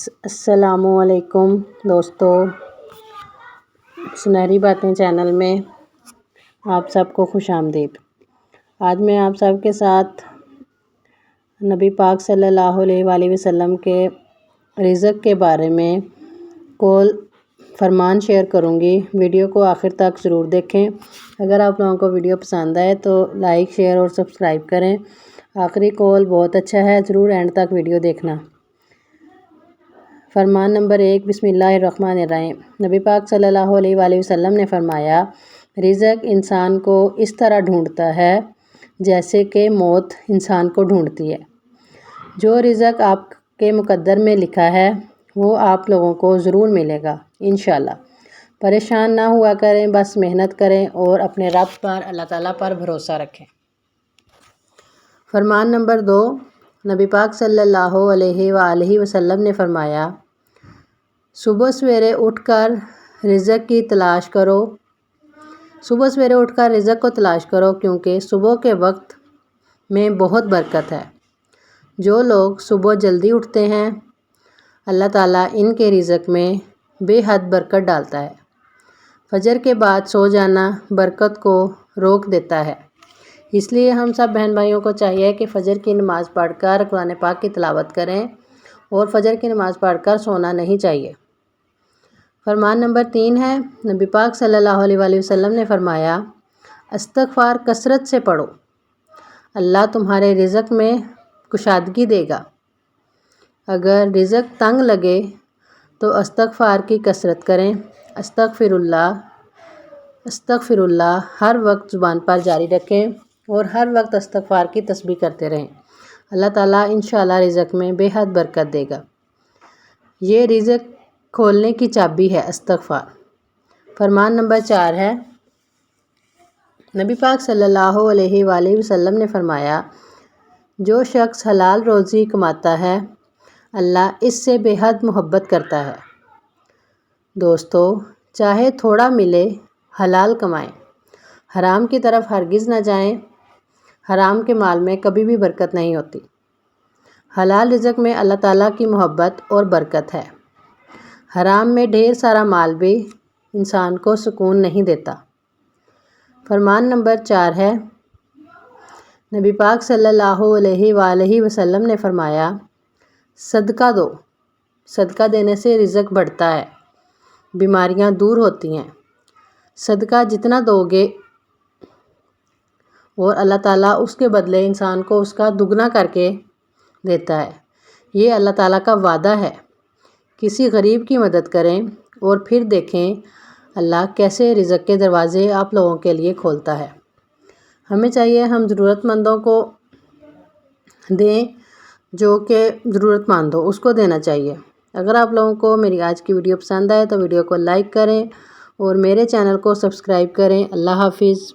السلام علیکم دوستو، سنہری باتیں چینل میں آپ سب کو خوش آمدید۔ آج میں آپ سب کے ساتھ نبی پاک صلی اللہ علیہ وآلہ وسلم کے رزق کے بارے میں قول فرمان شیئر کروں گی۔ ویڈیو کو آخر تک ضرور دیکھیں۔ اگر آپ لوگوں کو ویڈیو پسند آئے تو لائک، شیئر اور سبسکرائب کریں۔ آخری قول بہت اچھا ہے، ضرور اینڈ تک ویڈیو دیکھنا۔ فرمان نمبر 1، بسم اللہ الرحمن الرحیم۔ نبی پاک صلی اللہ علیہ وآلہ وسلم نے فرمایا، رزق انسان کو اس طرح ڈھونڈتا ہے جیسے کہ موت انسان کو ڈھونڈتی ہے۔ جو رزق آپ کے مقدر میں لکھا ہے وہ آپ لوگوں کو ضرور ملے گا انشاءاللہ۔ پریشان نہ ہوا کریں، بس محنت کریں اور اپنے رب پر، اللہ تعالیٰ پر بھروسہ رکھیں۔ فرمان نمبر 2، نبی پاک صلی اللہ علیہ وآلہ وسلم نے فرمایا، صبح سویرے اٹھ کر رزق کی تلاش کرو۔ صبح سویرے اٹھ کر رزق کو تلاش کرو کیونکہ صبح کے وقت میں بہت برکت ہے۔ جو لوگ صبح جلدی اٹھتے ہیں اللہ تعالیٰ ان کے رزق میں بے حد برکت ڈالتا ہے۔ فجر کے بعد سو جانا برکت کو روک دیتا ہے، اس لیے ہم سب بہن بھائیوں کو چاہیے کہ فجر کی نماز پڑھ کر قرآن پاک کی تلاوت کریں اور فجر کی نماز پڑھ کر سونا نہیں چاہیے۔ فرمان نمبر 3 ہے، نبی پاک صلی اللہ علیہ وآلہ وسلم نے فرمایا، استغفار کثرت سے پڑھو، اللہ تمہارے رزق میں کشادگی دے گا۔ اگر رزق تنگ لگے تو استغفار کی کثرت کریں۔ استغفر اللہ ہر وقت زبان پر جاری رکھیں اور ہر وقت استغفار کی تسبیح کرتے رہیں۔ اللہ تعالیٰ انشاءاللہ رزق میں بے حد برکت دے گا۔ یہ رزق کھولنے کی چابی ہے، استغفار۔ فرمان نمبر 4 ہے، نبی پاک صلی اللہ علیہ وآلہ وسلم نے فرمایا، جو شخص حلال روزی کماتا ہے اللہ اس سے بے حد محبت کرتا ہے۔ دوستو، چاہے تھوڑا ملے، حلال کمائیں، حرام کی طرف ہرگز نہ جائیں۔ حرام کے مال میں کبھی بھی برکت نہیں ہوتی۔ حلال رزق میں اللہ تعالیٰ کی محبت اور برکت ہے۔ حرام میں ڈھیر سارا مال بھی انسان کو سکون نہیں دیتا۔ فرمان نمبر 4 ہے، نبی پاک صلی اللہ علیہ وآلہ وسلم نے فرمایا، صدقہ دو، صدقہ دینے سے رزق بڑھتا ہے، بیماریاں دور ہوتی ہیں۔ صدقہ جتنا دو گے اور اللہ تعالیٰ اس کے بدلے انسان کو اس کا دگنا کر کے دیتا ہے۔ یہ اللہ تعالیٰ کا وعدہ ہے۔ کسی غریب کی مدد کریں اور پھر دیکھیں اللہ کیسے رزق کے دروازے آپ لوگوں کے لیے کھولتا ہے۔ ہمیں چاہیے ہم ضرورت مندوں کو دیں، جو کہ ضرورت مند ہو اس کو دینا چاہیے۔ اگر آپ لوگوں کو میری آج کی ویڈیو پسند آئے تو ویڈیو کو لائک کریں اور میرے چینل کو سبسکرائب کریں۔ اللہ حافظ۔